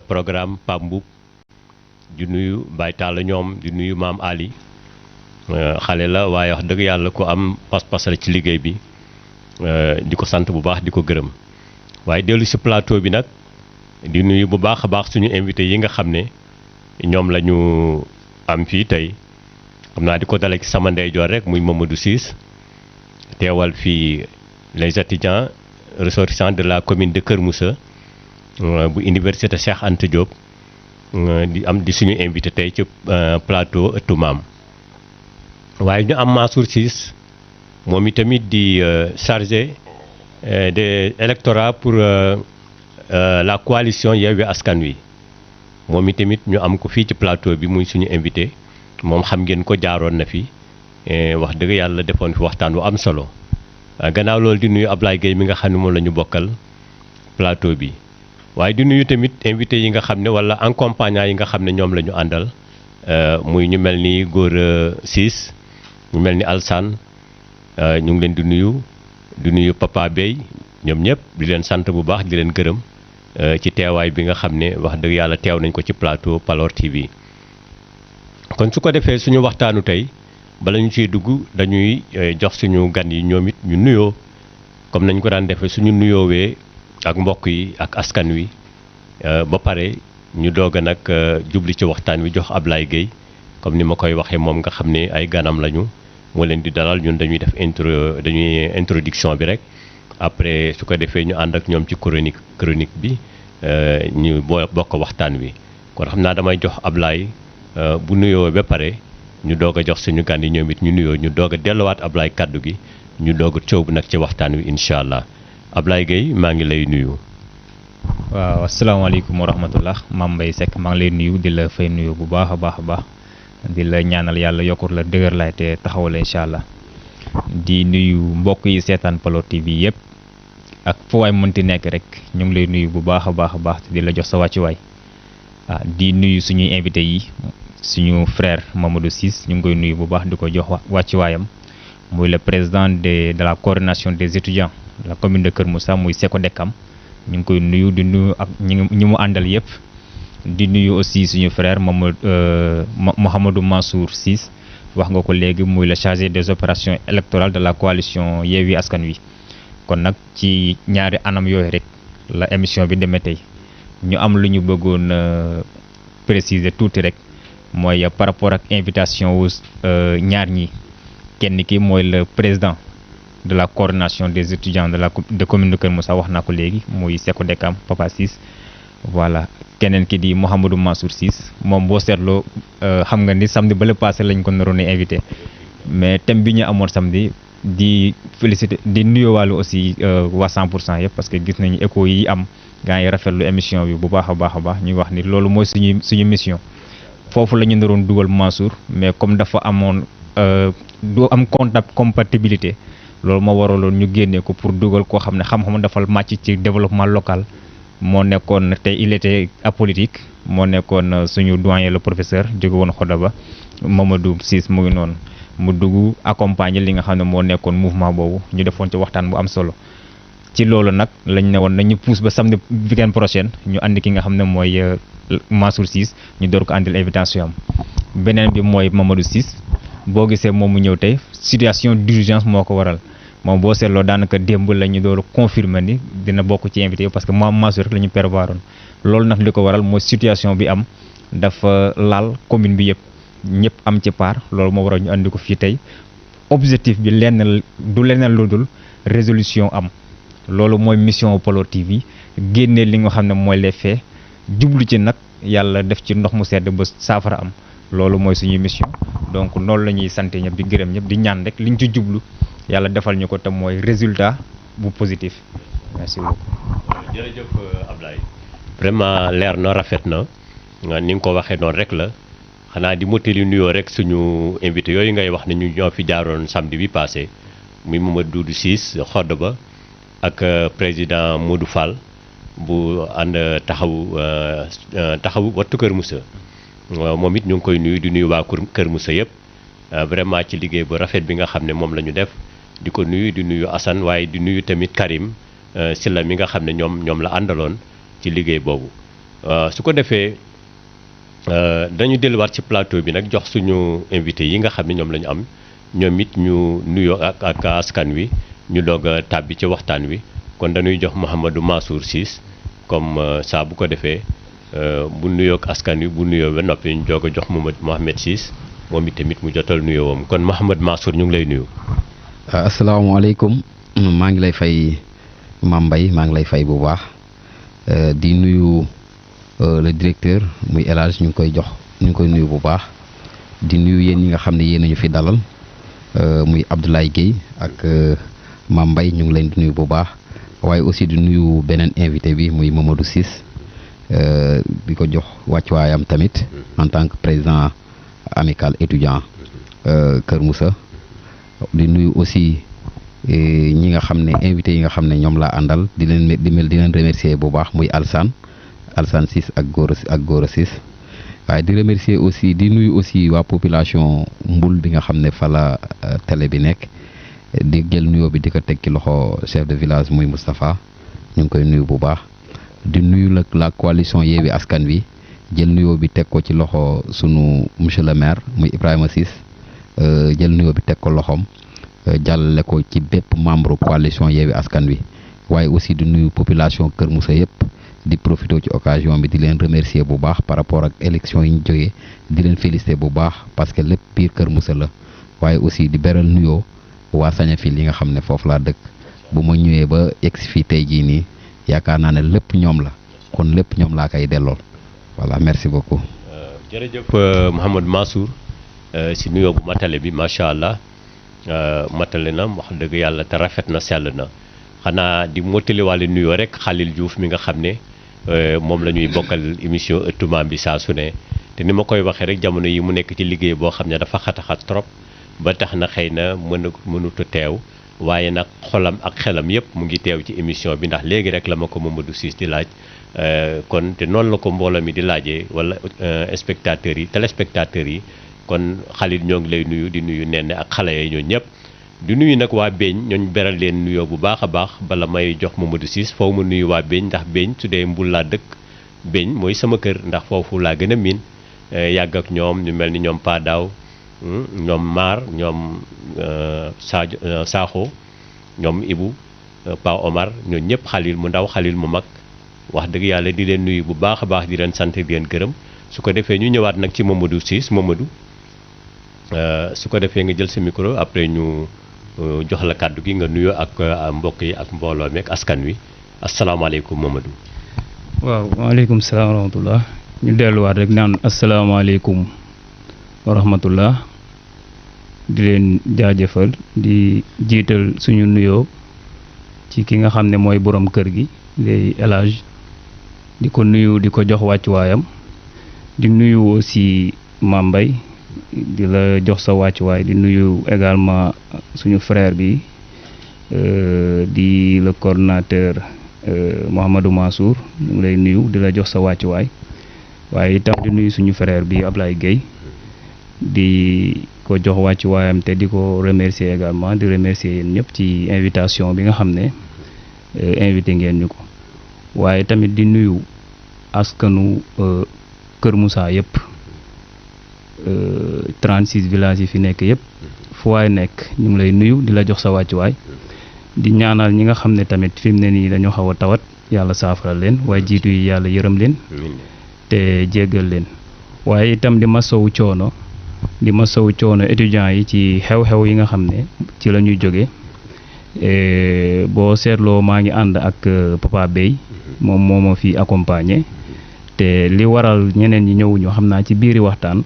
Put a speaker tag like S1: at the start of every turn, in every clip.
S1: programme Pambou di nuyu Baye Talla ñoom di nuyu maam Ali xale la waaye wax dëgg yàlla ku am pas-pas la ci liggéey bi di ko sant bu baax di ko gërëm waaye dellu si plateau bi nag di nuyu bu baax a baax suñu invité yi nga xam ne ñoom la ñu am fii tey xam naa di ko dale ci sama ndeyjoor rek muy Mamadou Ciss teewal fii les étudiants ressortissants de la commune de Kër Moussa bu université Cheikh Anta Diop di suñu invité tey ci plateau ëttu maam waaye ñu am Mansour Ciss moom itamit di chargé de électorat pour la coalition Yewwi Askan Wi moom itamit ñu am ko fii ci plateau bi muy suñu invité moom xam ngeen ko jaaroon na fi wax dëgg yàlla defoon fi waxtaan wu am solo gannaaw loolu di nuyu Ablaye Gueye mi nga xam ne moom la ñu bokkal plateau bi waaye di nuyu tamit invité yi nga xam ne wala accompagnant yi nga xam ne ñoom la ñu àndal muy ñu mel ni Gora Ciss ñu mel ni Alsane ñu ngi leen di nuyu Papa Bey ñoom ñëpp di leen sant bu baax di leen gërëm ci teewaay bi nga xam ne wax dëgg yàlla teew nañ ko ci plateau Palor TV kon su ko defee suñu waxtaanu tey bala ñu ciy dugg dañuy jox suñu gan yi ñoom it ñu nuyoo comme nañ ko daan defee suñu nuyoowee ak mbokk yi ak askan wi ba pare ñu doog a nag jubli ci waxtaan wi jox Ablaye Gueye comme ni ma koy waxee moom nga xam ne ay ganam lañu moo leen di dalal ñun dañuy def introduction bi rek après su ko defee ñu ànd ak ñoom ci chronique bi ñu bokk waxtaan wi kon xam naa damay jox Ablaye bu nuyoo ba pare ñu doog a jox suñu gan yi ñoom it ñu nuyoo ñu doog a delluwaat Ablaye kaddu gi ñu doog a coow nag ci waxtaan wi incha allah Ablaye Gueye maa ngi lay nuyu.
S2: waaw asalaamaaleykum wa rahmatullah Mame Mbaye Seck maa ngi lay nuyu di la fay nuyu bu baax a baax di la ñaanal yàlla yokkur la dëgër laay te taxawal incha allah di nuyu mbokk yi seetaan Palor TV yëpp ak fu waay mënti nekk rek ñu ngi lay nuyu bu baax a baax te di la jox sa wàccuwaay di nuyu suñuy invité yi suñu frère Mamadou Ciss ñu ngi koy nuyu bu baax di ko jox wàccuwaayam muy le président de la coordination des étudiants de la commune de Kër Moussa muy Seko Dekam ñu ngi koy nuyu di nuyu ak ñi mu àndal yëpp di nuyu aussi suñu frère Mouhamadou Mansour Ciss wax nga ko léegi muy le chargé des opérations électorales de la coalition Yewwi Askan Wi kon nag ci ñaari anam yooyu rek la émission bi demee tey ñu am lu ñu bëggoon préciser tuuti rek mooy par rapport ak invitation wu ñaar ñi kenn ki mooy le président de la coordination des étudiants de commune de Kër Moussa wax naa ko léegi muy Seko Dekam Papa Ciss voilà keneen ki di Mouhamadou Mansour Ciss moom boo seetloo xam nga ni samedi ba le passé lañ ko naroon a invité mais thème bi ñu amoon samedi di félicité di nuyuwaale aussi waa 100% yëpp parce que gis nañu écho yi am gaa yi rafetlu émission bi bu baax a baax ñu wax ni loolu mooy suñu mission foofu la ñu naroon dugal Mansour mais comme dafa amoon du am compatibilité loolu moo waraloon ñu génnee ko pour dugal koo xam ne xam-xam dafa màcc ci développement local moo nekkoon te il était apolitique moo nekkoon suñu doyen le professeur jóge woon Xodoba Mamadou Ciss mu ngi noonu mu dugg accompagner li nga xam ne moo nekkoon mouvement boobu ñu defoon ci waxtaan bu am solo ci loolu nag lañ ne woon nañu pousse ba samedi weekend prochaine ñu andi ki nga xam ne mooy Mansour Ciss ñu door ko andil invitation am beneen bi mooy Mamadou Ciss boo gisee moom mu ñëw tey situation d'urgence moo ko waral moom boo seetloo daanaka démb la ñu door confirmer ni dina bokk ci invité parce que Mansour rek la ñu prévoiroon loolu nag li ko waral mooy situation bi am dafa laal commune bi ñëpp am ci part loolu moo waral ñu andi ko fii tey objectif bi lenn du leneen lu dul résolution am loolu mooy mission Palor TV génnee li nga xam ne mooy les faits jublu ci nag yàlla def ci ndox mu sedd ba saafara am loolu mooy suñuy mission donc loolu la ñuy sant ñëpp di gërëm ñëpp di ñaan rek liñ ci jublu yàlla defal ñu ko te mooy résultat bu positif merci beaucoup.
S1: jërëjëf Ablaye vraiment leer na rafet na ni nga ko waxee noonu rek la xanaa di mottali nuyoo rek suñu invité yooyu ngay wax ne ñu ñoo fi jaaroon samedi bi passé muy Mamadou Ciss Xodoba ak président Modou Fall bu ànd taxawu wattu Kër Moussa moom it ñu ngi koy nuyu di nuyu waa Kër Moussa yëpp vraiment ci liggéey bu rafet bi nga xam ne moom la ñu def di ko nuyu di nuyu Assane waaye di nuyu tamit Karim Silla mi nga xam ne ñoom la àndaloon ci liggéey boobu su ko defee dañu delluwaat ci plateau bi nag jox suñu invité yi nga xam ne ñoom la ñu am ñoom it ñu nuyoo ak askan wi ñu doog a tàbbi ci waxtaan wi kon dañuy jox Mouhamadou Mansour Ciss comme ça bu ko defee bu nuyoo ak askan wi bu nuyoo ba noppi ñu doog a jox Mohamed Ciss moom it tamit mu jotal nuyoo wam kon Mouhamed Mansour ñu ngi lay nuyu.
S3: asalaamaaleykum maa ngi lay fay Mame Mbaye maa ngi lay fay bu baax di nuyu le directeur muy El Hadj ñu ngi koy nuyu bu baax di nuyu yéen ñi nga xam ne yéen ñu fi dalal muy Abdoulaye Guèye ak Mame Mbaye ñu ngi leen di nuyu bu baax waaye aussi di nuyu beneen invité bi muy Mamadou Ciss di ko jox wàccuwaayam tamit en tant que président amical étudiant Kër Moussa di nuyu aussi ñi nga xam ne invité yi nga xam ne ñoom laa àndal di leen remercier bu baax muy Alsane Ciss ak Gora Ciss waaye di remercier aussi di nuyu aussi waa population Mbul bi nga xam ne fa la télé bi nekk di jël nuyoo bi di ko teg ci loxo chef de village muy Moustapha ñu ngi koy nuyu bu baax di nuyu la coalition Yewwi Askan Wi jël nuyoo bi teg ko ci loxo sunu monsieur le maire muy Ibrahima Ciss jël nuyoo bi teg ko loxoom jàllale ko ci bépp membre coalition Yewwi Askan Wi waaye aussi di nuyu population Kër Moussa yëpp di profité ci occasion bi di leen remercier bu baax par rapport ak élection yi ñu jógee di leen féliciter bu baax parce que lépp biir Kër Moussa la waaye aussi di beral nuyoo waa Sañafil yi nga xam ne foofu laa dëkk bu ma ñëwee ba egsi fii tey jii nii yaakaar naa ne lépp ñoom la kon lépp ñoom laa koy dellool voilà merci beaucoup.
S1: jërëjëf Mouhamed Mansour si nuyoo bu matale bi macha allah matale na wax dëgg yàlla te rafet na sell na xanaa di mottali wàllu nuyoo rek Khalil Diouf mi nga xam ne moom la ñuy bokkal émission ëttu maam bi saa su ne te ni ma koy waxee rek jamono yi mu nekk ci liggéey boo xam ne dafa xat trop ba tax na xëy na mënut a teew waaye nag xolam ak xelam yëpp mu ngi teew ci émission bi ndax léegi rek la ma ko Mamadou Ciss di laaj kon te noonu la ko mbooloo mi di laajee wala spectateurs yi téléspectateurs yi kon Khalil ñoo ngi lay nuyu di nuyu Nene ak xale yi ñoo ñëpp di nuyu nag waa Beeñ ñooñ beral leen nuyoo bu baax a baax bala may jox Mamadou Ciss foofu ma nuyu waa Beeñ ndax Beeñ su dee Mbul laa dëkk Beeñ mooy sama kër ndax foofu laa gën a miin yàgg ak ñoom ñu mel ni ñoom Pa Daaw ñoom Maar ñoom Sakho ñoom Ibu Pa Omar ñoo ñëpp Khalil mu ndaw Khalil mu mag wax dëgg yàlla di leen nuyu bu baax a baax di leen sant di leen gërëm su ko defee ñu ñëwaat nag ci Mamadou Ciss Mamadou su ko defee nga jël sa micro après ñu jox la kàddu gi nga nuyoo ak mbokk yi ak mbooloo mi ak askan wi asalaamaaleykum Mamadou.
S4: waaw waaleykum salaam wa rahmatullah ñu delluwaat rek naan asalaamaaleykum wa rahmatullah di leen jaajëfal di jiital suñu nuyoo ci ki nga xam ne mooy borom kër gi léegi El Hadj di ko nuyu di ko jox wàccuwaayam di nuyu aussi Mame Mbaye di la jox sa wàccuwaay di nuyu également suñu frère bi di le coordonnateur Mouhamadou Mansour ñu ngi lay nuyu di la jox sa wàccuwaay waaye itam di nuyu suñu frère bi Ablaye Guèye di ko jox wàccuwaayam te di ko remercier également di remercier yéen ñëpp ci invitation bi nga xam ne invité ngeen ñu ko waaye tamit di nuyu askanu Kër Moussa yëpp 36 villages yi fi nekk yëpp fu waay nekk ñu ngi lay nuyu di la jox sa wàccuwaay di ñaanal ñi nga xam ne tamit fi mu ne nii dañoo xaw a tawat yàlla saafara leen waaye jiitu yi yàlla yërëm leen te jéggal leen waaye itam di masawu coono étudiants yi ci xew-xew yi nga xam ne ci la ñuy jóge boo seetloo maa ngi ànd ak Papa Bey moom moo ma fi accompagner te li waral ñeneen ñi ñëwuñu xam naa ci biiri waxtaan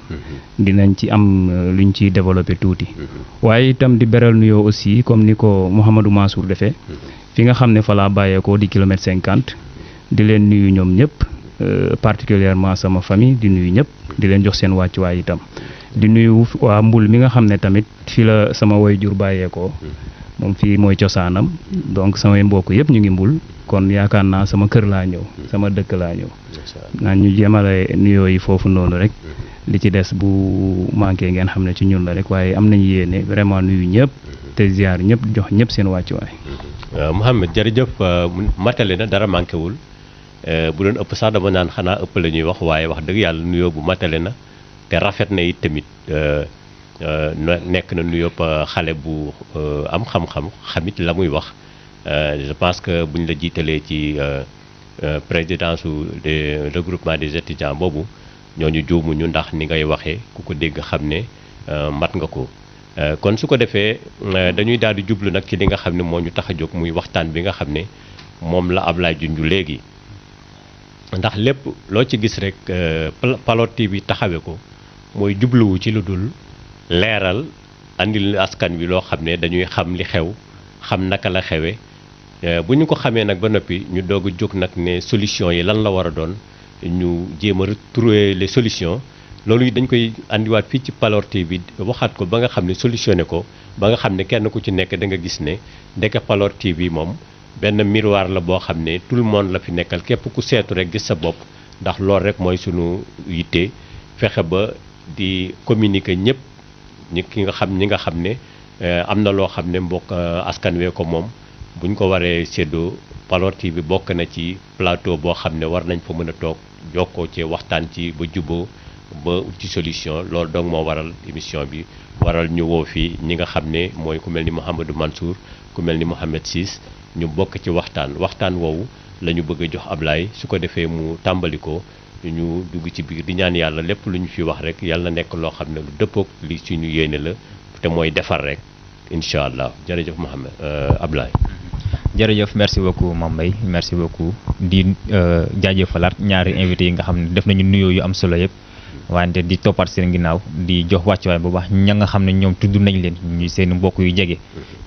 S4: dinañ ci am luñ ciy développé tuuti waaye itam di beral nuyoo aussi comme ni ko Mouhamadou Mansour defee fi nga xam ne fa laa bàyyeekoo di kilomètre 50 di leen nuyu ñoom ñëpp particulièrement sama famille di nuyu ñëpp di leen jox seen wàccuwaay itam di nuyu waa Mbul mi nga xam ne tamit fi la sama waajur bàyyeekoo moom fii mooy cosaanam donc samay mbokk yëpp ñu ngi Mbul kon yaakaar naa sama kër laa ñëw sama dëkk laa ñëw naa ñu jéemale nuyoo yi foofu noonu rek li ci des bu manqué ngeen xam ne ci ñun la rek waaye am nañu yéene vraiment nuyu ñëpp te ziar ñëpp jox ñëpp seen wàccuwaay.
S1: Mouhamed jërëjëf matale na dara manqué wul bu doon ëpp sax dama naan xanaa ëpp la ñuy wax waaye wax dëgg yàlla nuyoo bu matale na te rafet na it tamit nekk na nuyoo xale bu am xam-xam xamit la muy wax je pense que buñ la jiitalee ci présidence su des regroupement des étudiants boobu ñooñu juumuñu ndax ni ngay waxee ku ko dégg xam ne mat nga ko. kon su ko defee dañuy daal di jublu nag ci li nga xam ne moo ñu tax a jóg muy waxtaan bi nga xam ne moom la Ablaye junju léegi ndax lépp loo ci gis rek Paloor TV bi taxawee ko mooy jubluwu ci lu dul leeral andil askan wi loo xam ne dañuy xam li xew xam naka la xewe bu ñu ko xamee nag ba noppi ñu doog a jóg nag ne solution yi lan la war a doon ñu jéem a trouver les solutions loolu dañ koy andiwaat fii ci Paloor TV bi waxaat ko ba nga xam ne solutionné ko ba nga xam ne kenn ku ci nekk da nga gis ne ndeke Paloor TV moom benn miroir la boo xam ne tout le monde la fi nekkal képp ku seetu rek gis sa bopp ndax loolu rek mooy sunu yitte fexe ba di communiquer ñëpp ñi nga xam ne am na loo xam ne mbokk askan wee ko moom buñ ko waree séddoo Paloor TV bi bokk na ci plateau boo xam ne war nañ fa mën a toog jokkoo ci waxtaan ci ba juboo ba ci solution loolu donc moo waral émission bi waral ñu woo fii ñi nga xam ne mooy ku mel ni Mouhamadou Mansour ku mel ni Mohamed Ciss ñu bokk ci waxtaan woowu la ñu bëgg a jox Ablaye su ko defee mu tàmbali ko ñu dugg ci biir di ñaan yàlla lépp lu ñu fi wax rek yàlla na nekk loo xam ne lu dëppook li suñu yéene la te mooy defar rek incha allah jërëjëf Mohamed Ablaye.
S2: jërëjëf merci beaucoup Mame Mbaye merci beaucoup di jaajëfalaat ñaari invité yi nga xam ne def nañu nuyoo yu am solo yëpp. wante di toppaat seen ginnaaw di jox wàccuwaay bu baax ña nga xam ne ñoom tudd nañ leen ñu seen mbokk yu jege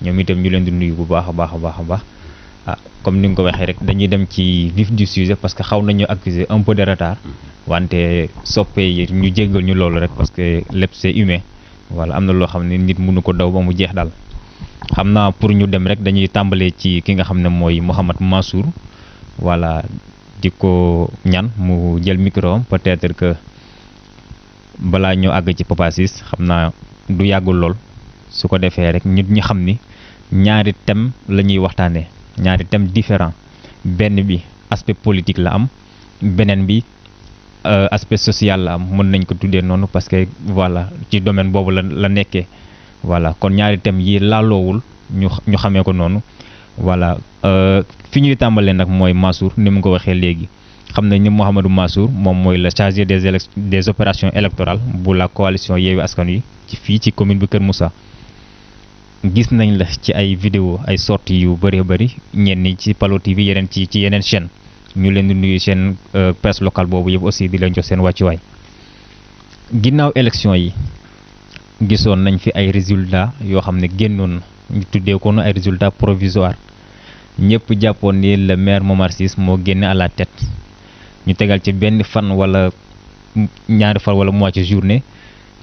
S2: ñoom itam ñu leen di nuyu bu baax a baax a baax a baax comme ni nga ko waxee rek dañuy dem ci vif du sujet parce que xaw nañu accuser un peu de retard wante soppee yi ñu jéggal ñu loolu rek parce que lépp c'est humain voilà am na loo xam ne nit mënu ko daw ba mu jeex daal xam naa pour ñu dem rek dañuy tàmbalee ci ki nga xam ne mooy Mouhamed Mansour voilà di ko ñaan mu jël micro am peut-être que balaa ñoo àgg ci Papa Ciss xam naa du yàggul lool su ko defee rek nit ñi xam ni ñaari thème la ñuy waxtaanee ñaari thème différent benn bi aspect politique la am beneen bi aspect social la am mën nañ ko tuddee noonu parce que voilà ci domaine boobu la nekkee voilà kon ñaari thème yi laaloowul ñu xamee ko noonu voilà fi ñuy tàmbalee nag mooy Mansour ni mu ko waxee léegi xam nañ ni Mouhamadou Mansour moom mooy le chargé des opérations électorales bu la coalition Yewwi Askan Wi ci fii ci commune bi Kër Moussa gis nañ la ci ay vidéo ay sorties yu bëree bëri ñenn ñi ci Paloor TV yeneen ci yeneen chaîne ñu leen di nuyu seen presse locale boobu yëpp aussi di leen jox seen wàccuwaay ginnaaw élection yi gisoon nañ fi ay résultats yoo xam ne génnoon ñu tuddee ko ay résultats provisoires ñëpp jàppoon ni le maire Momar Ciss moo génne à la tête ñu tegal ci benn fan wala ñaari fan wala moitié journée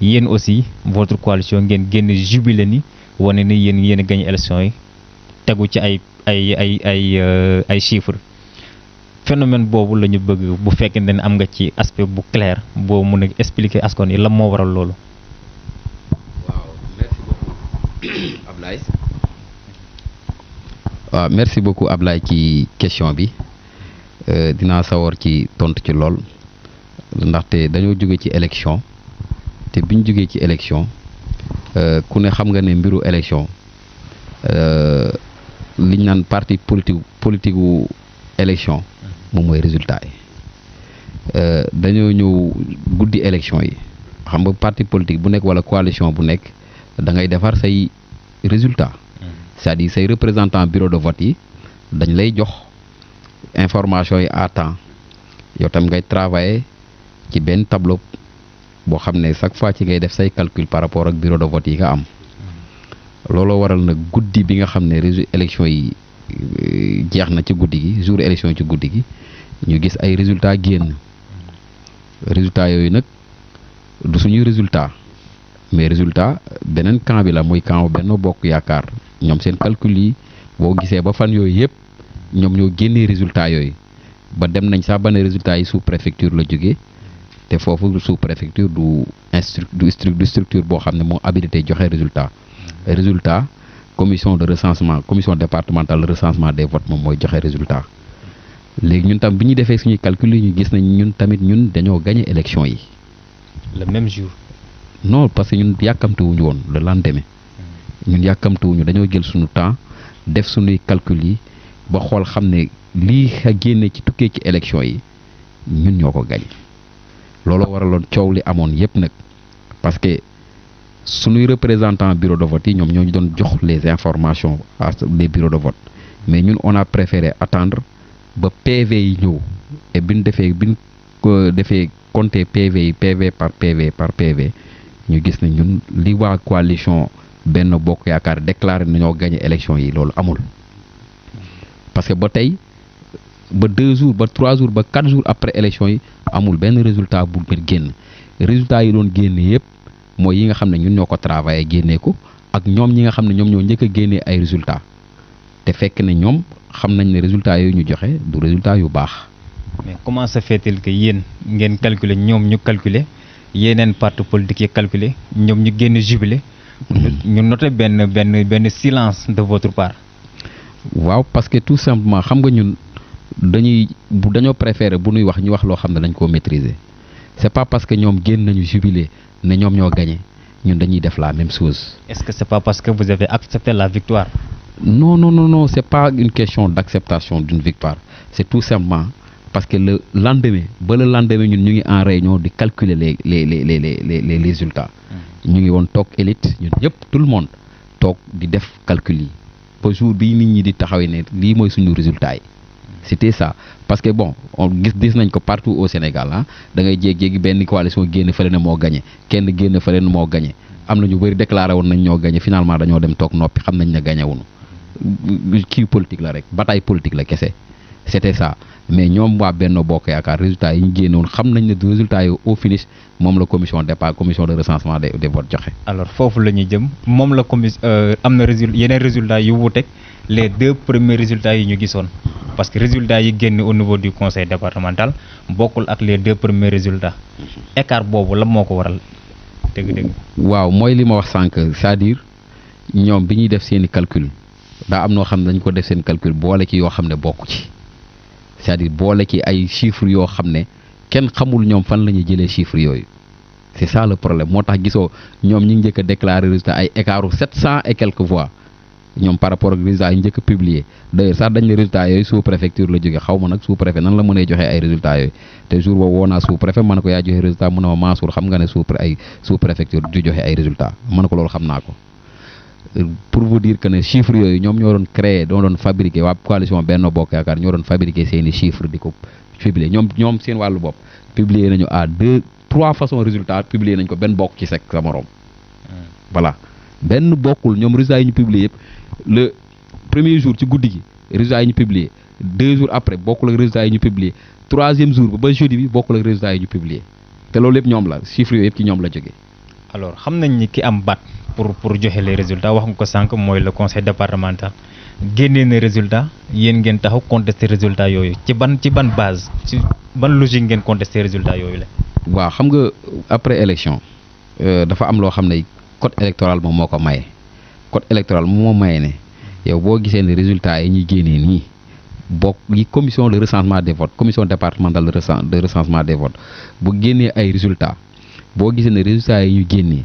S2: yéen aussi votre coalition ngeen génn jubilé ni wane ni yéen a gagné élection yi tegu ci ay chiffres phénomène boobu la ñu bëgg bu fekkente ne am nga ci aspect bu clair boo mën a expliquer askan yi lan moo waral loolu.
S3: waaw merci beaucoup Ablaye. waaw merci beaucoup Ablaye ci question bi dinaa sawar ci tontu ci lool ndaxte dañoo jóge ci élection te bi ñu jógee ci élection ku ne xam nga ne mbiru élection liñ naan parti politique wu élection moom mooy résultat yi dañoo ñëw guddi élection yi xam nga parti politique bu nekk wala coalition bu nekk da ngay defar say résultat c'est-à-dire say représentant bureau de vote yi dañ lay jox information yi à temps yow tam ngay travailler ci benn tableau boo xam ne chaque fois ci ngay def say calcul par rapport ak bureau de vote yi nga am looloo waral nag guddi bi nga xam ne élection yi jeex na ci guddi gi jour élection yi ci guddi gi ñu gis ay résultats génn résultats yooyu nag du suñuy résultat mais résultat beneen camp bi la muy camp Benno Bokk Yaakaar ñoom seen calcul yi boo gisee ba fan yooyu yëpp ñoom ñoo génnee résultats yooyu ba dem nañ sax ba ne résultats yi sous préfecture la jógee te foofu sous préfecture du structure boo xam ne moo habilité joxe résultat commission de recensement commission départementale de recensement des votes moom mooy joxe résultat léegi ñun tam bi ñu defee suñuy calcul yi ñu gis nañ ñun tamit ñun dañoo gagné élection yi.
S2: le même jour.
S3: non parce que ñun yàkkamtuwuñu woon le lendemain ñun yàkkamtuwuñu dañoo jël suñu temps def suñuy calcul yi ba xool xam ne lii génne ci tukkee ci élection yi ñun ñoo ko gagné loolu waraloon coow li amoon yépp nag parce que suñuy représentant bureau de vote yi ñoom ñoo ñu doon jox les informations à des bureaux de vote mais ñun on a préféré attendre ba PV yi ñëw et bi ñu ko defee compter PV yi PV par PV ñu gis ne ñun li waa coalition Benno Bokk Yaakaar déclaré nañoo gagné élection yi loolu amul parce que ba tey ba 2 jours ba 3 jours ba 4 jours après élection yi amul benn résultat bu génn résultat yi doon génne yépp mooy yi nga xam ne ñun ñoo ko travaillé génnee ko ak ñoom ñi nga xam ne ñoom ñoo njëkk a génnee ay résultats te fekk ne ñoom xam nañ ne résultats yooyu ñu joxe du résultat yu baax.
S2: mais comment se fait-il que yéen ngeen calculer ñoom ñu calculer yeneen parti politique yi calculer ñoom ñu génn jubilé. ñu noté benn silence de votre part.
S3: waaw parce que tout simplement xam nga ñun dañoo préférer bu ñuy wax ñu wax loo xam ne dañ koo maîtriser c'est pas parce que ñoom génn nañu jubilé ne ñoom ñoo gagné ñun dañuy def la même chose.
S2: est-ce que c'est pas parce que vous avez accepté la victoire?
S3: Non, c'est pas une question d'acceptation d'une victoire c'est tout simplement parce que le lendemain ñun ñu ngi en réunion di calculer les résultats. ñu ngi woon toog élite ñun ñëpp tout le monde toog di def calcul yi ba jour bi nit ñi di taxawee ne lii mooy suñu résultat yi c'était ça parce que bon gis nañ ko partout au Sénégal da ngay jéeg-jéegi benn coalition génn fële na moo gagné kenn génn fële na moo gagné am na ñu bëri déclaré woon nañ ñoo gagné finalement dañoo dem toog noppi xam nañ ne gagné wuñu kii politique la rek bataille politique la kese c'était ça mais ñoom waa Benno Bokk Yaakaar résultats yi ñu génne woon xam nañ ne du résultats yi au finish moom la commission de recensement des votes joxe.
S2: alors foofu la ñuy jëm moom la am na yeneen résultats yu wuuteeg les 2 premiers résultats yi ñu gisoon parce que résultats yi génn au niveau du conseil départemental bokkul ak les 2 premiers résultats écart boobu la moo ko waral dëgg-dëgg.
S3: waaw mooy li ma wax sànq c'est-à-dire ñoom bi ñuy def seeni calcul daa am noo xam ne dañ ko def seen calcul boole ci yoo xam ne bokku ci. c'est-à-dire boole ci ay chiffres yoo xam ne kenn xamul ñoom fan la ñuy jëlee chiffres yooyu c'est ça le problème moo tax gisoo ñoom ñi ngi njëkk a déclarer résultat ay écarts 700 et quelques voix ñoom par rapport ak résultats yi njëkk a publier d'ailleurs sax dañ ne résultats yooyu sous préfecture la jóge xaw ma nag sous préfet nan la mënee joxe ay résultats yooyu te jour boobu woo naa sous préfet ma ne ko yaa joxe résultat mu ne ma Mansour xam nga ne sous préfecture du joxe ay résultats ma ne ko loolu xam naa ko pour vous dire que ne chiffres yooyu ñoom ñoo doon créer doon fabriquer waa coalition Benno Bokk Yaakaar ñoo doon fabriquer seeni chiffres di ko publier ñoom seen wàllu bopp publier nañu à 3 façons résultats publier nañ ko benn bokk ci sa morom voilà benn bokkul ñoom résultats yi ñu publier yëpp le premier jour ci guddi gi résultats yi ñu publier 2 jours après bokkul ak résultats yi ñu publier 3e jour ba jeudi bi bokkul ak résultats yi ñu publier te loolu yëpp ñoom la chiffres yooyu yëpp ci ñoom la jógee.
S2: alors xam nañ ni ki am baat pour joxe les résultats wax nga ko sànq mooy le conseil départemental génnee na résultat yéen ngeen taxaw contester résultats yooyu ci ban base ci ban logique ngeen contester résultats yooyu la.
S3: waaw xam nga après élection dafa am loo xam ne code électoral moom moo ko maye code électoral moom moo maye ne yow boo gisee ne résultats yi ñuy génnee nii bokk yi commission de recensement des votes commission départementale de recensement des votes bu génnee ay résultats boo gisee ne résultats yi ñu génnee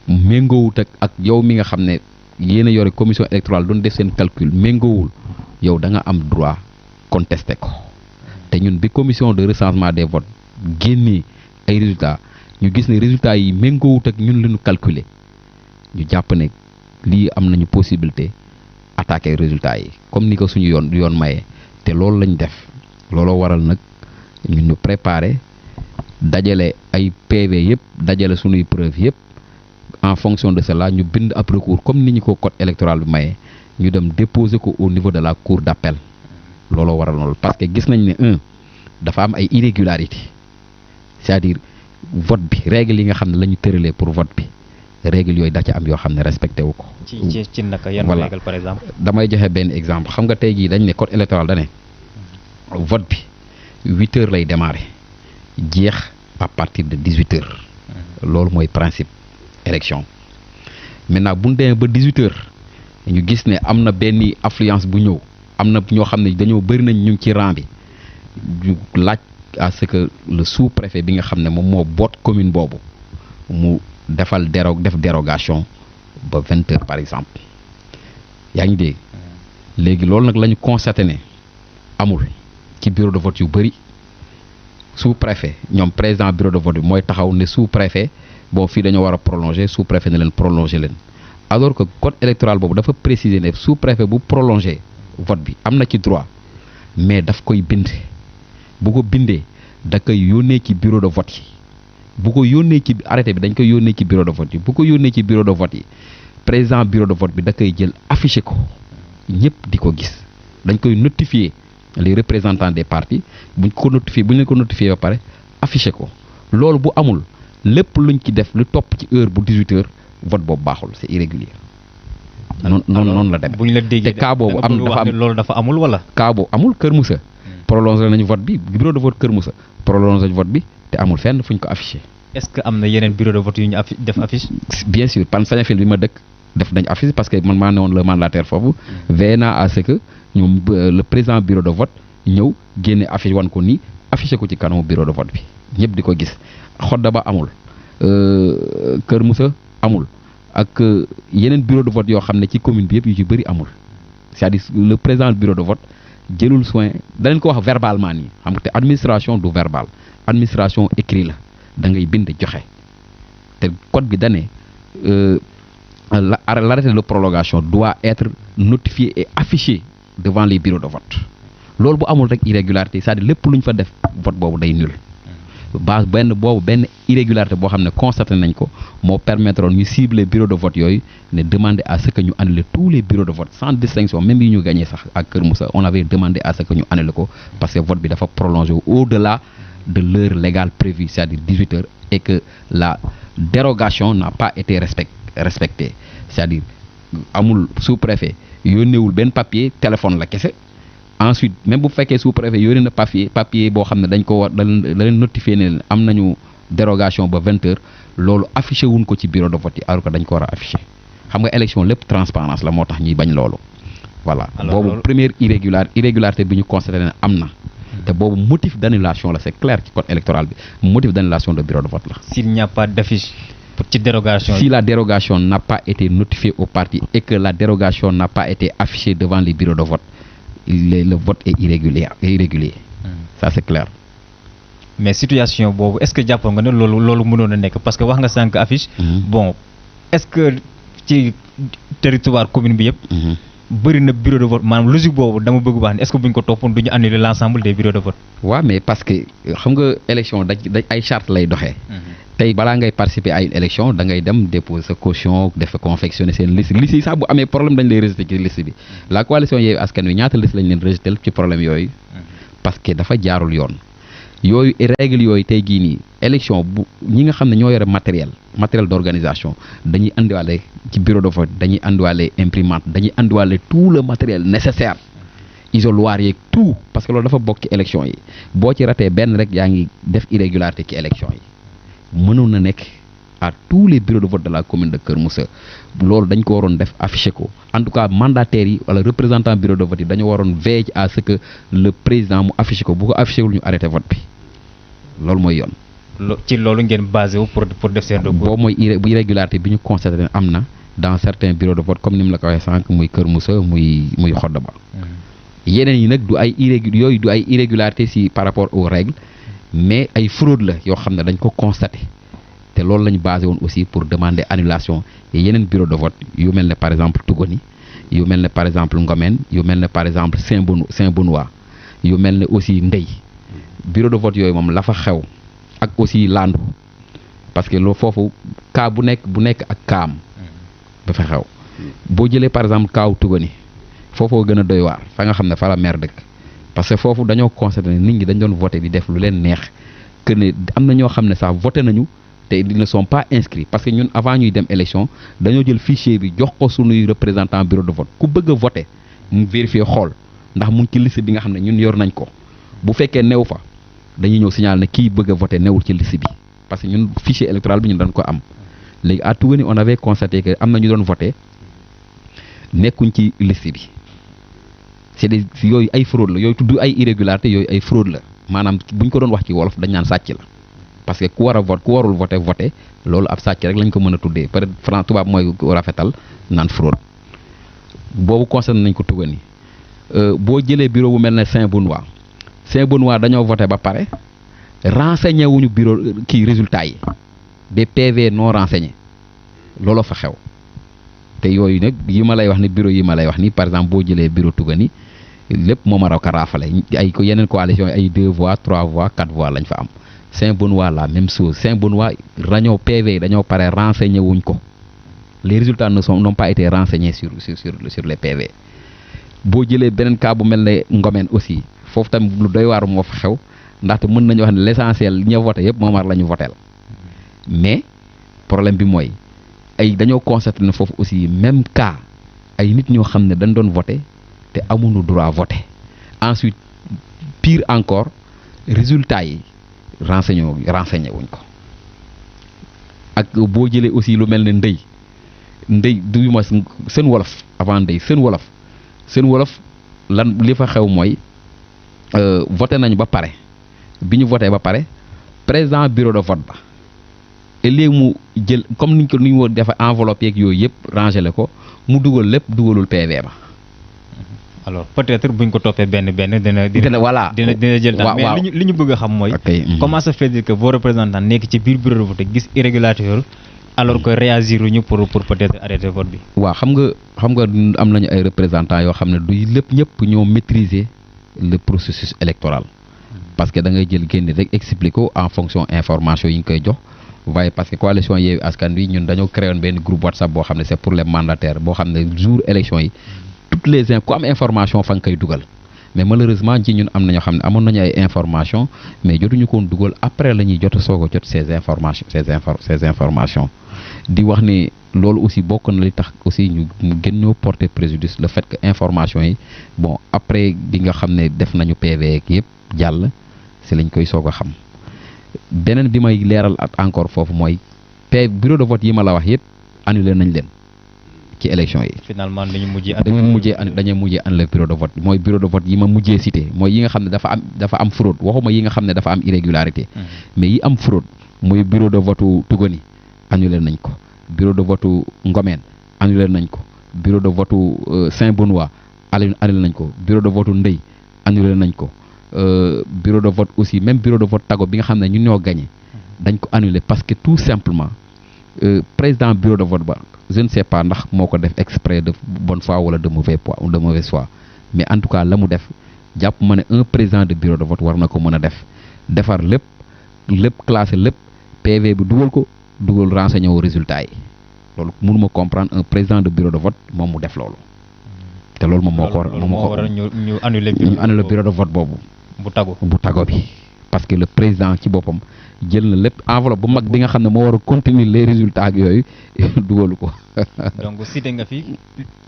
S3: méngoowut ak yow mi nga xam ne yéen a yore commission électorale doon def seen calcul méngoowul yow da nga am droit contester ko te ñun bi commission de recensement des votes génnee ay résultats ñu gis ne résultats yi méngoowut ak ñun li ñu calculer ñu jàpp ne lii am nañu possibilité attaquer résultats yi comme ni ko suñu yoon maye te loolu lañ def looloo waral nag ñun ñu préparer dajale ay PV yëpp dajale suñuy preuve yëpp en fonction de cela ñu bind ab recours comme ni ñu ko code électoral bi maye ñu dem déposer ko au niveau de la cour d'appel looloo waral loolu parce que gis nañ ne dafa am ay irrégularités c'est-à-dire vote bi règle yi nga xam ne la ñu tëralee pour vote bi règle yooyu da ci am yoo xam ne respecté wu ko.
S2: ci naka yan règle par exemple.
S3: damay joxe benn exemple xam nga tey jii dañ ne code électoral da ne vote bi 8 heures lay démarrer jeex à partir de 18 heures. loolu mooy principe élection maintenant bu ñu demee ba 18 heures ñu gis ne am na benn affluence bu ñëw am na ñoo xam ne dañoo bëri nañ ñu ngi ci rang bi ñu laaj à ce que le sous-préfet bi nga xam ne moom moo boot commune boobu mu def dérogation ba 20 heures par exemple yaa ngi dégg léegi loolu nag la ñu constaté ne amul ci bureau de vote yu bëri sous-préfet ñoom président bureau de vote bi mooy taxaw ne sous-préfet bon fii dañoo war a prolonger sous-préfet ne leen prolonger leen alors que code électoral boobu dafa préciser ne sous-préfet bu prolonger vote bi am na ci droit mais daf koy bind bu ko bindee da koy yónnee ci bureau de vote yi bu ko yónnee ci arrêté bi dañ koy yónnee ci bureau de vote yi bu ko yónnee ci bureau de vote yi président bureau de vote bi da koy jël affiché ko ñëpp di ko gis dañ koy notifier les représentants des partis buñ leen ko notifier ba pare affiché ko loolu bu amul lépp luñ ci def lu topp ci heure bu 18 heures vote boobu baaxul c'est irrégulier noonu la demee.
S2: bu ñu la déggee
S3: te cas boobu dafa am
S2: loolu dafa amul wala.
S3: cas boobu amul Kër Moussa. prolongé nañu vote bi bureau de vote Kër Moussa prolongé nañu vote bi te amul fenn fu ñu ko affiché.
S2: est-ce que am na yeneen bureau de vote yu ñu def affiche.
S3: bien sûr pan Sañafil bi ma dëkk def nañ affiche parce que man maa ne woon le mandataire foofu. veillé naa à ce que ñoom le président bureau de vote ñëw génne affiche wan ko nii affiché ko ci kanamu bureau de vote bi ñëpp di ko gis xodda ba amul Kër Moussa amul. ak yeneen bureau de vote yoo xam ne ci commune bi yëpp yu ci bëri amul c'est-à-dire le président bureau de vote jëlul soin da leen ko wax verbalement nii xam nga te administration du verbal administration écrit la da ngay bind joxe te code bi da ne l'arrêté de prolongation doit être notifié et affiché devant les bureaux de vote loolu bu amul rek irrégularité c'est-à-dire lépp lu ñu fa def vote boobu day nul benn irrégularité boo xam ne constaté nañ ko moo permettre ñu cibler bureau de vote yooyu ne demander à ce que ñu annuler tous les bureaux de vote sans distinction même yi ñu gagné sax ak Kër Moussa on avait demandé à ce que ñu annuler ko parce que vote bi dafa prolongé au-delà de l'heure légale prévue c'est-à-dire 18 heures et que la dérogation n'a pas été respectée c'est-à-dire amul sous-préfet yónneewul benn papier téléphone la kese ensuite même bu fekkee sous-préfet yónnee na papier boo xam ne dañ ko war da leen notifier ne am nañu dérogation ba 20 heures loolu affiché wuñ ko ci bureau de vote yi alors que dañ ko war a affiché xam nga élection lépp transparence la moo tax ñuy bañ loolu voilà boobu première irrégularité bi ñu constaté ne am na te boobu motif d'annulation la c'est clair ci code électoral bi motif d'annulation de bureau de vote la
S2: s'il n'y a pas d'affiche ci dérogation
S3: si la dérogation n'a pas été notifiée au parti et que la dérogation n'a pas été affichée devant les bureaux de vote le vote est irrégulier ça c'est clair.
S2: mais situation boobu est-ce que jàppoon nga ne loolu mënoon a nekk parce que wax nga sànq affiche. bon est-ce que ci territoire commune bi yëpp. bëri na bureau de vote maanaam logique boobu dama bëgg wax ne est-ce que buñ ko toppoon du ñu annuler l'ensemble des bureaux de vote.
S3: waaw mais parce que xam nga élection dañ ay charte lay doxee. tey balaa ngay participer à une élection da ngay dem déposer sa caution def confectionner seen liste yi sax bu amee problème dañ lay rejeter ci liste bi la coalition Yewwi Askan Wi ñaata liste lañ leen rejeter ci problème yooyu. parce que dafa jaarul yoon. yooyu règle yooyu tey jii nii élection bu ñi nga xam ne ñoo yore matériel d'organisation dañuy andiwaale ci bureau de vote dañuy andiwaale imprimante dañuy andiwaale tout le matériel nécessaire isoloir yeeg tout parce que loolu dafa bokk ci élection yi boo ci ratee benn rek yaa ngi def irrégularité ci élection yi mënoon na nekk à tous les bureaux de vote de la commune de Kër Moussa loolu dañ ko waroon def affiché ko en tout cas mandataires yi wala représentant bureau de vote yi dañu waroon veiller à ce que le président mu affiché ko bu ko affiché wul ñu arrêté vote bi loolu mooy yoon.
S2: ci loolu ngeen basé wu pour def seen recours.
S3: boobu mooy irrégularité bi ñu constaté ne am na dans certains bureaux de vote comme ni mu la ko waxee sànq muy Kër Moussa muy Xodda Ba. yeneen yi nag du ay irrégularité si par rapport aux règles mais ay fraude la yoo xam ne dañ ko constaté. te loolu lañu basé woon aussi pour demander annulation yeneen bureau de vote yu mel ne par exemple Tougoni yu mel ne par exemple Ngomen yu mel ne par exemple Saint-Benoît yu mel ne aussi Ndey bureau de vote yooyu moom la fa xew ak aussi Landu parce que loolu foofu cas bu nekk ak kaam dafa xew boo jëlee par exemple kaaw Tougoni foofoo gën a doy waar fa nga xam ne fa la maire dëkk parce que foofu dañoo constaté ne nit ñi dañ doon voté di def lu leen neex que ne am na ñoo xam ne sax voté nañu te ils ne sont pas inscrits parce que ñun avant ñuy dem élection dañoo jël fichier bi jox ko sunuy représentant bureau de vote ku bëgg a voter mu vérifier xool ndax mu ngi ci liste bi nga xam ne ñun yor nañ ko bu fekkee new fa dañuy ñëw signaler ne kii bëgg a voter newul ci liste bi parce que ñun fichier électoral bi ñun dañ ko am léegi à Tougoni on avait constaté que am na ñu doon voter nekkuñ ci liste bi c'est des yooyu ay fraude la yooyu tudd ay irrégularité yooyu ay fraude la maanaam bu ñu ko doon wax ci wolof dañ naan sàcc la parce que ku war a vote ku warul voté loolu ab sàcc rek lañ ko mën a tuddee peut-être France tubaab mooy rafetal naan fraude boobu concerné nañ ko Tugani boo jëlee bureau bu mel ne Saint-Benoît dañoo voté ba pare renseigné wuñu bureau kii résultat yi des PV non renseignés looloo fa xew te yooyu nag yi ma lay wax ni bureau yi ma lay wax ni par exemple boo jëlee bureau Tugani lépp moom a raw ka raafale ay ko yeneen coalition ay 2 voix 3 voix 4 voix lañ fa am Saint-Benoît la même chose Saint-Benoît rañoo PV yi dañoo pare renseigné wuñ ko les résultats n'ont pas été renseignés sur les PV boo jëlee beneen cas bu mel ne Ngomeen aussi foofu tamit lu doy waar moo fa xew ndaxte mën nañu wax ne l'essentiel ña voté yëpp Momar la ñu voteel mais problème bi mooy ay dañoo constaté ne foofu aussi même cas ay nit ñoo xam ne dañ doon voté te amuñu droit voté ensuite pire encore résultat yi renseigné wuñ ko ak boo jëlee aussi lu mel ne ndëy du ma seen wolof avant ndëy seen wolof lan li fa xew mooy voté nañu ba pare bi ñu voté ba pare président bureau de vote ba et léegi mu jël comme ni ñu ko defa enveloppe yeeg yooyu yëpp rangé ko mu dugal lépp dugalul PV ba.
S2: alors peut-être buñ ko toppee benn dina
S3: voilà
S2: dina jël temps mais li ñu bëgg a xam mooy comment ça fait dire que vos représentants nekk ci biir bureau de vote gis irrégularité alors que réagir ñu pour peut-être arrêter vote bi.
S3: waaw xam nga am nañu ay représentants yoo xam ne du lépp ñëpp ñoo maîtriser le processus électoral parce que da ngay jël génn rek expliquer ko en fonction information yi ñu koy jox waaye parce que coalition Yewwi Askan Wi ñun dañoo créé woon benn groupe WhatsApp boo xam ne c'est pour les mandataires boo xam ne jour élection yi toutes les ku am information fa nga koy dugal mais malheureusement ci ñun am na ñoo xam ne amoon nañu ay information mais jotuñu koon dugal après la ñuy soog a jot ces informations di wax ne loolu aussi bokk na li tax aussi ñu gën ñoo porter préjudice le fait que information yi bon après di nga xam ne def nañu PV ak yëpp jàll si lañ koy soog a xam beneen bi may leeral ak encore foofu mooy bureau de vote yi ma la wax yëpp annulé nañ leen ci élection yi.
S2: finalement dañu mujjee
S3: annulé bureau de vote mooy bureau de vote yi ma mujjee cité mooy yi nga xam ne dafa am fraude waxuma yi nga xam ne dafa am irrégularité mais yi am fraude mooy bureau de vote Tugani annulé nañ ko bureau de vote Ngomeen annulé nañ ko bureau de vote Saint-Benoît annulé nañ ko bureau de vote Ndey annulé nañ ko bureau de vote aussi même bureau de vote Tago bi nga xam ne ñun ñoo gagné dañ ko annulé parce que tout simplement président bureau de vote ba je ne sais pas ndax moo ko def exprès de bonne foi wala de mauvaise foi mais en tout cas la mu def jàpp ma ne un président de bureau de vote war na ko mën a defar lépp classé lépp PV bi dugal renseigné wu résultat yi loolu mënuma comprendre un président de bureau de vote moom mu def loolu te loolu moom moo ko war
S2: ñu annulé
S3: bureau de vote boobu
S2: bu tago
S3: bi parce que le président ci boppam jël na lépp enveloppe bu mag bi nga xam ne moo war a contenir les résultats ak yooyu dugalu ko.
S2: donc cité nga fi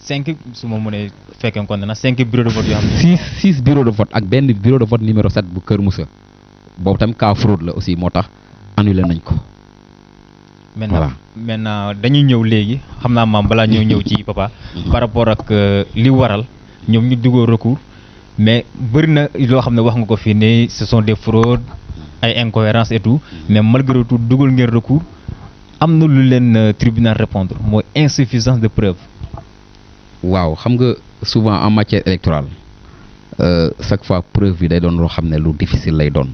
S2: 5 su ma mënee fekkee kon na 5 bureau de vote yoo xam ne.
S3: 6 bureau de vote ak benn bureau de vote numéro 7 bu Kër Moussa boobu tam cas fraude la aussi moo tax annulé nañ ko.
S2: maintenant dañuy ñëw léegi xam naa maam balaa ñoo ñëw ci papa par rapport ak li waral ñoom ñu dugal recours mais bëri na loo xam ne wax nga ko fii ne ce sont des fraudes ay incohérences et tout mais malgré tout dugal ngeen recours am na lu leen tribunal répondre mooy insuffisance de preuve.
S3: waaw xam nga souvent en matière électorale chaque fois preuve yi day doon loo xam ne lu difficile lay doon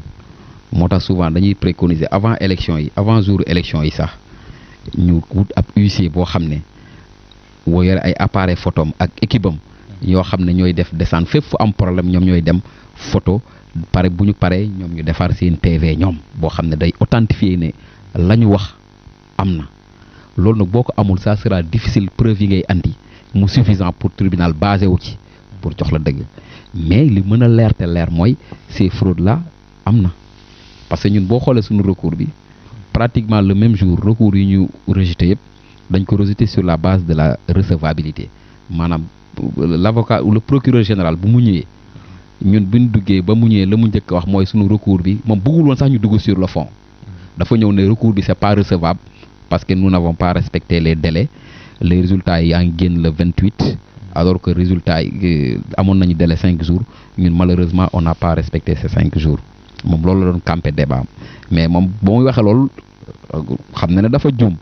S3: moo tax souvent dañuy préconiser avant élection yi avant jour élection yi sax ñu wut ab huissier boo xam ne woo yore ay appareil photom ak équipe am yoo xam ne ñooy def descente fépp fu am problème ñoom ñooy dem photo pare bu ñu paree ñoom ñu defar seen PV ñoom boo xam ne day authentifier ne la ñu wax am na loolu nag boo ko amul ça sera difficile preuve yi ngay andi mu suffisant pour tribunal basé wu ci pour jox la dëgg mais li mën a leer te leer mooy ces fraudes là am na parce que ñun boo xoolee suñu recours bi pratiquement le même jour recours yi ñu rejeté yëpp dañ ko rejeté sur la base de la recevabilité maanaam l'avocat ou le procureur général bu mu ñëwee ñun bi ñu duggee ba mu ñëwee la mu njëkk wax mooy suñu recours bi moom bëggul woon sax ñu dugg sur le fond dafa ñëw ne recours bi c'est pas recevable parce que nous n'avons pas respecté les délais les résultats yi yaa ngi génn le 28 alors que résultat yi amoon nañu délai 5 jours ñun malheureusement on n'a pas respecté ces 5 jours moom loolu la doon campé débat am mais moom ba muy waxee loolu xam na ne dafa juum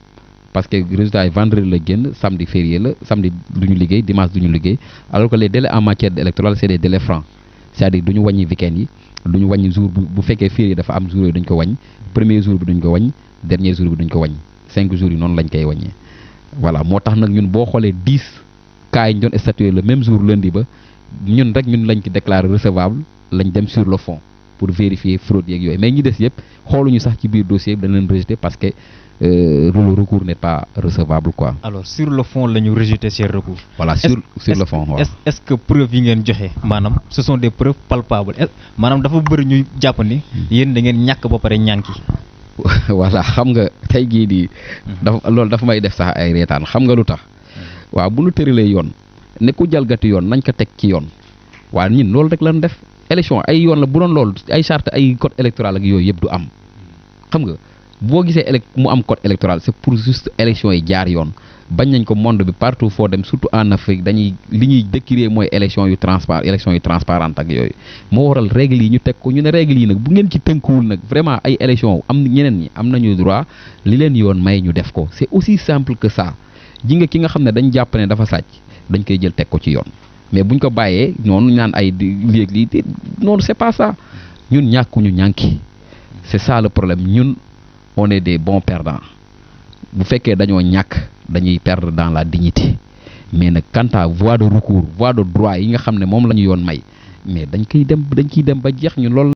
S3: parce que résultat yi vendredi la génn samedi férié la samedi du ñu liggéey dimanche du ñu liggéey alors que les délais en matière électorale c'est des délais francs c'est-à-dire du ñu wàññi week-end yi du ñu wàññi jour bu fekkee férié dafa am jour yooyu duñ ko wàññi premier jour bi duñ ko wàññi dernier jour bi duñ ko wàññi 5 jours yi noonu lañ koy wàññee voilà moo tax nag ñun boo xoolee 10 cas yi ñu doon statuer le même jour lundi ba ñun lañ ci déclaré recevable lañ dem sur le fond pour vérifier fraude yeeg yooyu mais ñi des yëpp xooluñu sax ci biir dossier bi dañ leen rejeté parce que le recours n'est pas recevable quoi.
S2: alors sur le fond la ñu rejeté ces recours.
S3: voilà sur le fond waaw.
S2: est-ce que preuve yi ngeen joxe maanaam ce sont des preuves palpables maanaam dafa bëri ñuy jàpp ni yéen da ngeen ñàkk ba pare ñànki.
S3: voilà xam nga tey gii di loolu dafa may def sax ay reetaan xam nga lu tax waaw bu ñu tëralee yoon ne ku jalgati yoon nañ ko teg ci yoon waaw ñun loolu rek lañ def élection ay yoon la bu doon loolu ay charte ay code électoral ak yooyu yëpp du am xam nga boo gisee mu am code électoral c'est pour juste élection yi jaar yoon bañ nañ ko monde bi partout foo dem surtout en Afrique dañuy li ñuy décrier mooy élection yu transparente ak yooyu moo waral règle yi ñu teg ko ñu ne règle yi nag bu ngeen ci tënkuwul nag vraiment ay élection am ñeneen ñi am nañu droit li leen yoon may ñu def ko c'est aussi simple que ça ji nga ki nga xam ne dañ jàpp ne dafa sàcc dañ koy jël teg ko ci yoon mais buñ ko bàyyee noonu naan ay léegi lii noonu c'est pas ça ñun ñàkkuñu ñànki c'est ça le problème ñun on est des bons perdants bu fekkee dañoo ñàkk dañuy perdre dans la dignité mais nag quant à voie de recours voie de droit yi nga xam ne moom la ñu yoon may mais dañ ciy dem ba jeex ñu lool